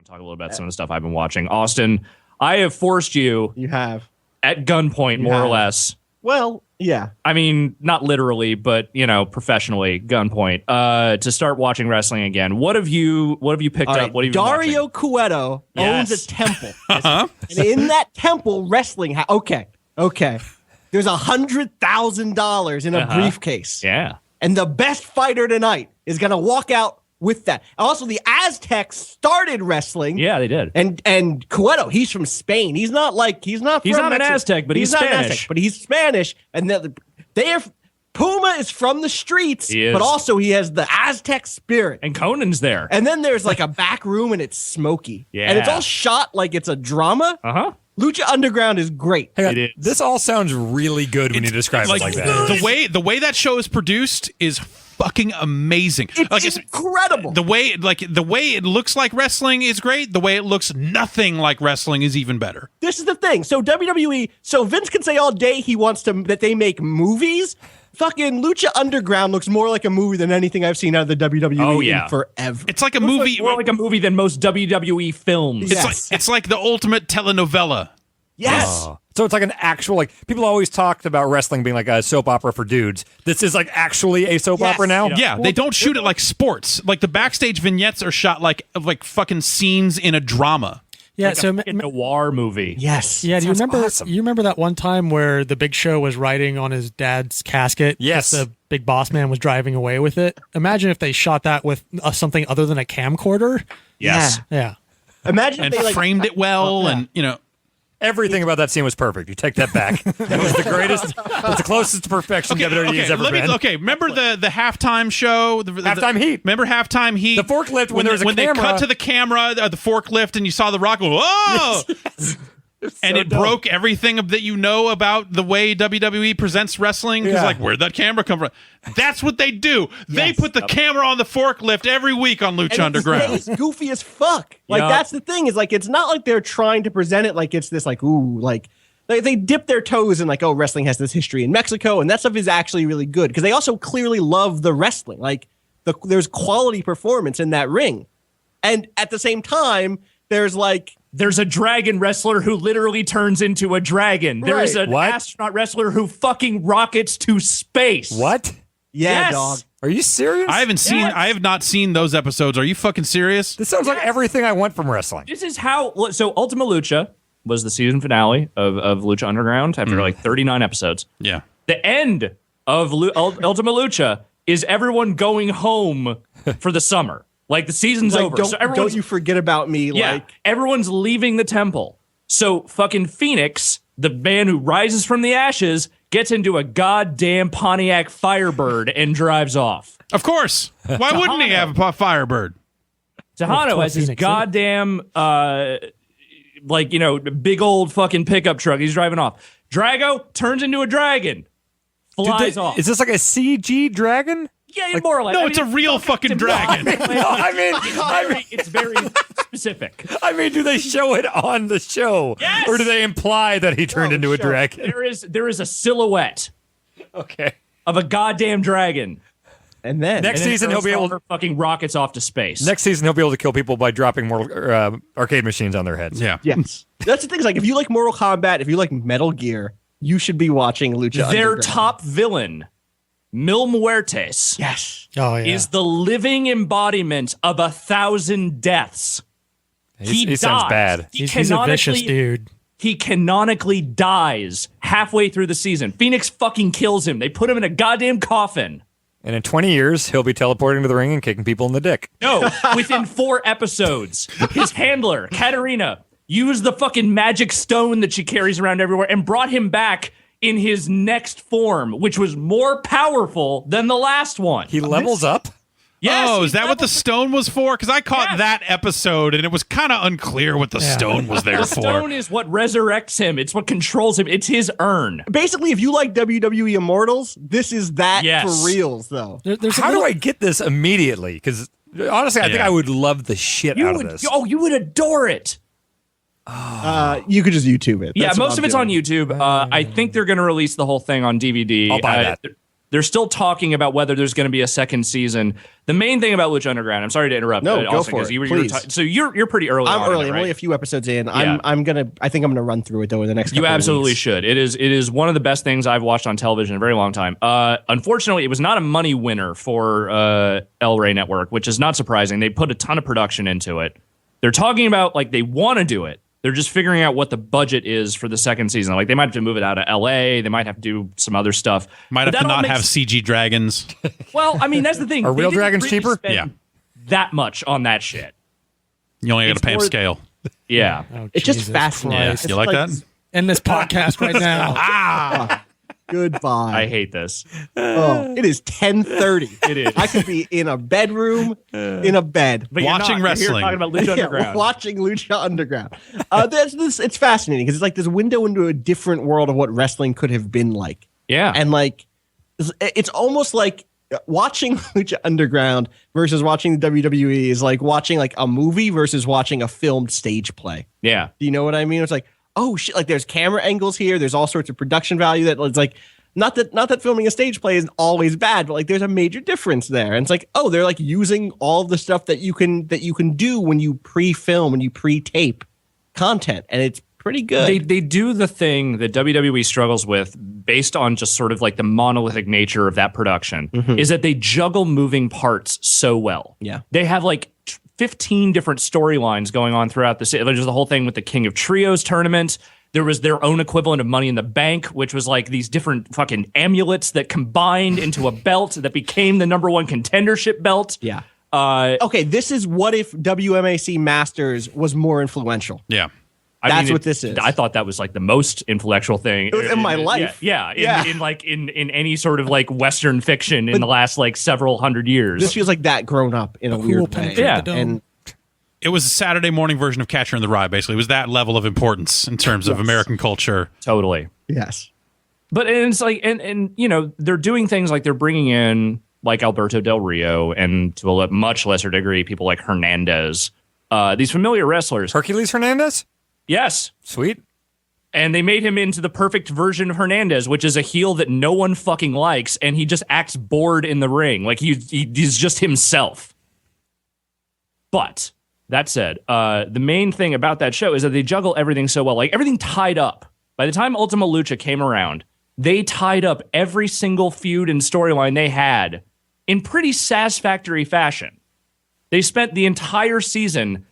talk a little about some of the stuff I've been watching. Austin, I have forced you. You have. At gunpoint, more or less. Well, yeah. I mean, not literally, but, professionally, gunpoint, to start watching wrestling again. What have you picked up? What have you been watching? Dario Cueto owns a temple. And in that temple, wrestling... Okay. There's $100,000 in a briefcase. Yeah. And the best fighter tonight is going to walk out with that. Also, the Aztecs started wrestling. Yeah, they did. And Cueto, he's from Spain. He's not an Aztec, but he's not Spanish. An Aztec, but he's Spanish. And Puma is from the streets, but also he has the Aztec spirit. And Conan's there. And then there's like a back room and it's smoky. Yeah. And it's all shot like it's a drama. Uh-huh. Lucha Underground is great. It is. This all sounds really good when you describe it like that. The way that show is produced is fucking amazing. It's incredible. The way it looks like wrestling is great. The way it looks nothing like wrestling is even better. This is the thing. So WWE, Vince can say all day he wants that they make movies. Fucking Lucha Underground looks more like a movie than anything I've seen out of the WWE in forever. It's like a movie. More like a movie than most WWE films. It's like the ultimate telenovela. Yes. So it's like an actual, people always talked about wrestling being like a soap opera for dudes. This is like actually a soap opera now? Yeah, they don't shoot it like sports. Like the backstage vignettes are shot like fucking scenes in a drama. Yeah, like a noir movie. Yes. Yeah, do you remember? Awesome. You remember that one time where the Big Show was riding on his dad's casket? Yes. The Big Boss Man was driving away with it. Imagine if they shot that with something other than a camcorder. Yes. Yeah. Imagine and if they framed it well, and everything about that scene was perfect. You take that back. That was the greatest. That's the closest to perfection WWE has ever been. Remember the halftime show? The Halftime Heat. Remember Halftime Heat? The forklift when there was a camera. When they cut to the camera, the forklift, and you saw The Rock go, whoa! And it broke everything that you know about the way WWE presents wrestling. Because, where'd that camera come from? That's what they do. They put the camera on the forklift every week on Lucha Underground. It's goofy as fuck. That's the thing. Is it's not like they're trying to present it like it's this they dip their toes in wrestling has this history in Mexico, and that stuff is actually really good because they also clearly love the wrestling. There's quality performance in that ring, and at the same time, there's a dragon wrestler who literally turns into a dragon. Right. There's an astronaut wrestler who fucking rockets to space. What? Yeah, dog. Are you serious? I have not seen those episodes. Are you fucking serious? This sounds like everything I want from wrestling. This is how. So Ultima Lucha was the season finale of Lucha Underground after 39 episodes. Yeah. The end of Ultima Lucha is everyone going home for the summer. The season's over. Don't you forget about me. Yeah, everyone's leaving the temple. So fucking Phoenix, the man who rises from the ashes, gets into a goddamn Pontiac Firebird and drives off. Of course. Why wouldn't he have a Firebird? Tejano has his goddamn, big old fucking pickup truck. He's driving off. Drago turns into a dragon. Flies off. Is this like a CG dragon? Yeah, more or less. No, it's a real fucking dragon. It's very specific. Do they show it on the show? Yes! Or do they imply that he turned into a dragon? There is a silhouette of a goddamn dragon. And then next season he'll be able to fucking rockets off to space. Next season he'll be able to kill people by dropping more arcade machines on their heads. Yeah. Yes. That's the thing. If you like Mortal Kombat, if you like Metal Gear, you should be watching Lucha Underground. Their top villain, Mil Muertes, is the living embodiment of 1,000 deaths. He sounds bad. He's a vicious dude. He canonically dies halfway through the season. Phoenix fucking kills him. They put him in a goddamn coffin. And in 20 years, he'll be teleporting to the ring and kicking people in the dick. No, within 4 episodes, his handler, Katarina, used the fucking magic stone that she carries around everywhere and brought him back in his next form, which was more powerful than the last one. He levels up? Yes. Oh, is that what the stone was for? Because I caught that episode, and it was kind of unclear what the stone was there for. The stone is what resurrects him. It's what controls him. It's his urn. Basically, if you like WWE Immortals, this is that for reals, though. How do I get this immediately? Because honestly, I think I would love the shit out of this. Oh, you would adore it. You could just YouTube it. Most of it's on YouTube. I think they're going to release the whole thing on DVD. I'll buy that. They're still talking about whether there's going to be a second season. The main thing about Lucha Underground, I'm sorry to interrupt. No, go Austin, for it. Please. So you're pretty early. I'm on early. in it, I'm right? only a few episodes in. Yeah. I think I'm gonna run through it though in the next. You couple absolutely of weeks. should. It is one of the best things I've watched on television in a very long time. Unfortunately, it was not a money winner for El Rey Network, which is not surprising. They put a ton of production into it. They're talking about like they want to do it. They're just figuring out what the budget is for the second season. Like they might have to move it out of LA. They might have to do some other stuff. Might have to not have CG dragons. Well, I mean, that's the thing. Are real They didn't dragons really cheaper? spend Yeah. That much on that shit. You only got to It's pay them more- scale. Yeah. Oh, It's just Jesus fascinating. Yeah. Christ. It's You like that? End this podcast right now. Goodbye. I hate this. It is 10:30. It is. I could be in a bedroom, in a bed. But you're Watching not. You're here wrestling. talking about Lucha Yeah, Underground. watching Lucha Underground. It's fascinating because it's like this window into a different world of what wrestling could have been like. Yeah. And like, it's almost like watching Lucha Underground versus watching the WWE is like watching like a movie versus watching a filmed stage play. Yeah. Do you know what I mean? It's like, oh shit, like there's camera angles here. There's all sorts of production value that it's like, not that filming a stage play is always bad, but like there's a major difference there. And it's like, oh, they're like using all the stuff that you can do when you pre-film, when you pre-tape content. And it's pretty good. They do the thing that WWE struggles with based on just sort of like the monolithic nature of that production is that they juggle moving parts so well. Yeah. They have like 15 different storylines going on throughout the city. There's the whole thing with the King of Trios tournament. There was their own equivalent of Money in the Bank, which was like these different fucking amulets that combined into a belt that became the number one contendership belt. Yeah. Uh, Okay, this is what if WMAC Masters was more influential. Yeah. That's what this is. I thought that was like the most influential thing In my life. Yeah, Yeah. in any sort of like Western fiction in the last like several hundred years. This feels like that grown up in a Who will weird way. penetrate Yeah. the dome? And It was a Saturday morning version of Catcher in the Rye, basically. It was that level of importance in terms of American culture. Totally. yes. But it's like, and you know, they're doing things like they're bringing in like Alberto Del Rio and to a much lesser degree, people like Hernandez, these familiar wrestlers. Hercules Hernandez? Yes. Sweet. And they made him into the perfect version of Hernandez, which is a heel that no one fucking likes. And he just acts bored in the ring. Like he's just himself. But that said, the main thing about that show is that they juggle everything so well. Like everything tied up. By the time Ultima Lucha came around, they tied up every single feud and storyline they had in pretty satisfactory fashion. They spent the entire season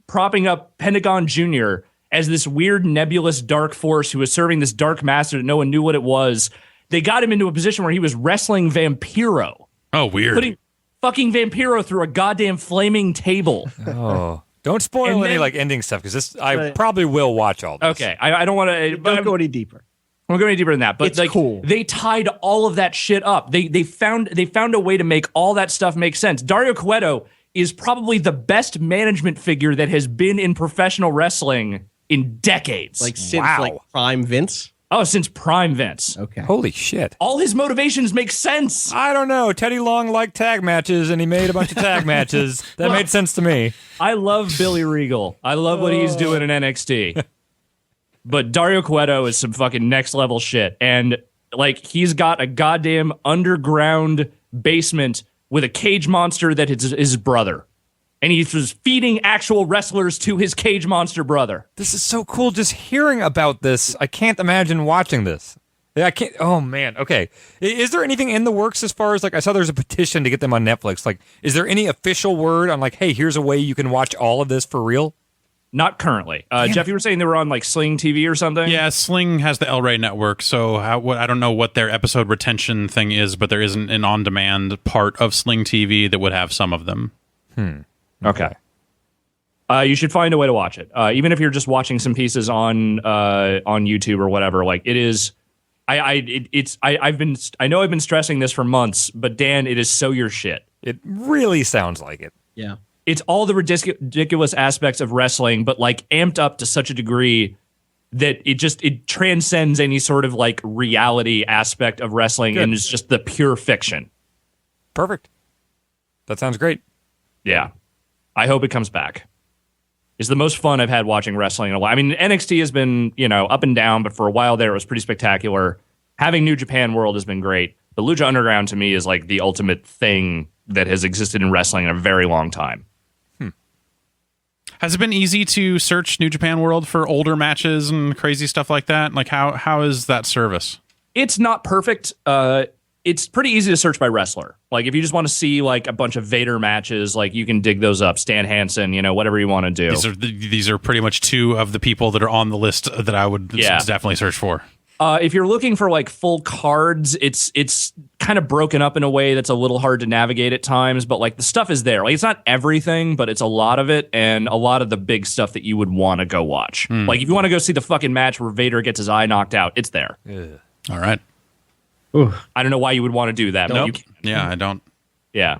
propping up Pentagon Jr. as this weird nebulous dark force who was serving this dark master that no one knew what it was. They got him into a position where he was wrestling Vampiro, Oh, weird. putting fucking Vampiro through a goddamn flaming table. Oh. Don't spoil And any then- like ending stuff because I probably will watch all this. Okay, I don't want to. Don't go any deeper. I'm going deeper than that, but It's like cool. they tied all of that shit up. They found a way to make all that stuff make sense. Dario Cueto is probably the best management figure that has been in professional wrestling in decades. Like since Wow. like Prime Vince. Oh, since Prime Vince. Okay. Holy shit. All his motivations make sense. I don't know. Teddy Long liked tag matches and he made a bunch of tag matches. That made sense to me. I love Billy Regal. I love what he's doing in NXT. But Dario Cueto is some fucking next level shit. And like he's got a goddamn underground basement with a cage monster that is his brother. And he's just feeding actual wrestlers to his cage monster brother. This is so cool just hearing about this. I can't imagine watching this. Yeah, I can't. Oh, man. Okay. Is there anything in the works as far as like I saw there's a petition to get them on Netflix? Like, is there any official word on like, hey, here's a way you can watch all of this for real? Not currently. Jeff, you were saying they were on like Sling TV or something? Yeah, Sling has the El Rey network, so I don't know what their episode retention thing is, but there isn't an on-demand part of Sling TV that would have some of them. Okay. You should find a way to watch it, even if you're just watching some pieces on YouTube or whatever. Like it is, I know I've been stressing this for months, but Dan, it is so your shit. It really sounds like it. Yeah. It's all the ridiculous aspects of wrestling, but like amped up to such a degree that it transcends any sort of like reality aspect of wrestling and is just the pure fiction. Perfect. That sounds great. Yeah. I hope it comes back. It's the most fun I've had watching wrestling in a while. I mean, NXT has been, up and down, but for a while there it was pretty spectacular. Having New Japan World has been great. But Lucha Underground to me is like the ultimate thing that has existed in wrestling in a very long time. Has it been easy to search New Japan World for older matches and crazy stuff like that? Like how is that service? It's not perfect. It's pretty easy to search by wrestler. Like if you just want to see like a bunch of Vader matches, like you can dig those up. Stan Hansen, whatever you want to do. These are pretty much two of the people that are on the list that I would definitely search for. If you're looking for like full cards, it's kind of broken up in a way that's a little hard to navigate at times, but like the stuff is there. Like it's not everything, but it's a lot of it, and a lot of the big stuff that you would want to go watch. Like if you want to go see the fucking match where Vader gets his eye knocked out, it's there. All right. Ooh. I don't know why you would want to do that. Nope. But you can. Yeah, I don't. Yeah.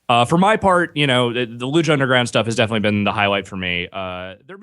For my part, the Lucha Underground stuff has definitely been the highlight for me. There've been